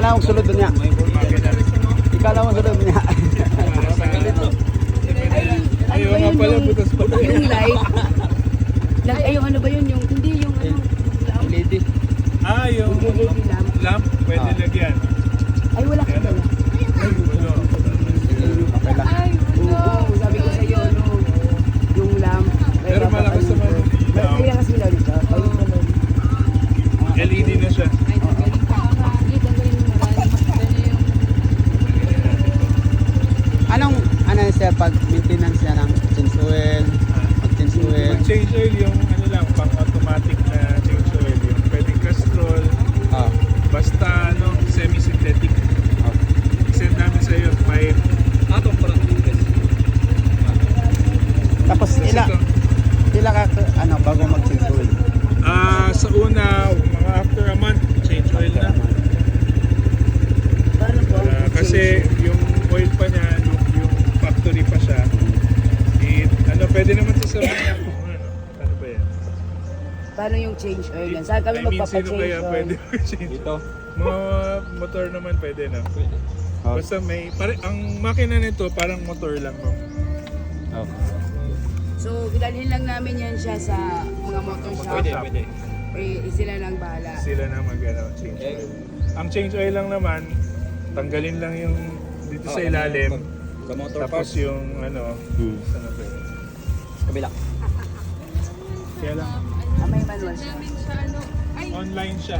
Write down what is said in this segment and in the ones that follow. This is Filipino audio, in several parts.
Ikaw lang ang sulod niya. Ikaw lang ang sulod niya. Ayaw nga pala, butas pala. Yung light. Ay, yung ano ba yun? Yung, hindi yung ano. Lamp. Lady. Yung LED lamp. lamp, pwede lagyan. Ay, wala ka pala. Wala. Okay lang. Oo, sabi ko sa iyo, ano, yung lamp. Pero malakas naman yung ilaw. Kaya kasi ilaw nito. LED na siya. Anong, ano sir, pag maintenance niya ng change oil, mag-change oil. Yung change oil, yung ano lang, pang automatic na change oil. Yung pwedeng castrol, Ah, basta ano, semi-synthetic. Send namin sa iyo 5. Atong parang tapos ila ka, ano, bago mag-change oil. Sa una, mga after a month, change oil na. Paano po? Kasi yung oil pa niya, yung factory pa siya, ano, pwede naman ito sa mga, ano ba yan? Paano yung change oil yan? Saan kami I mean, sino magpapa-change kaya oil? pwede change? Dito. Mga motor naman pwede na. Oh. Basta ang makina nito parang motor lang, no? Oh. So, dalhin lang namin yan siya sa mga motor shop. Pwede. Sila lang bahala. Sila na change oil. Ang change oil lang naman, tanggalin lang yung dito sa ilalim. Sa motor Tapos parts. yung ano, sana ba yun? Kabila. Kaya lang, May manual siya. online siya.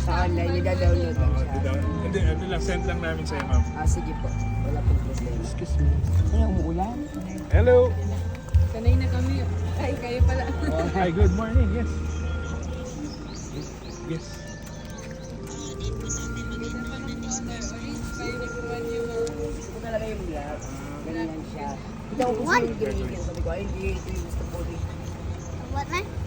Sa online, nida-download lang siya. Hindi, ano lang, send lang namin sa'yo, ma'am. Sige po. Wala pong problema. Excuse me. Ano, umuulan? Hello! Sanay na kami. Ay, kayo pala. Hi, good morning. Yes. Yes. Ito talaga yung vlog. Ganyan siya. Ito ako gusto yung gamitin. Sabi ko, ay, hindi. Ito yung gusto ko. What, man?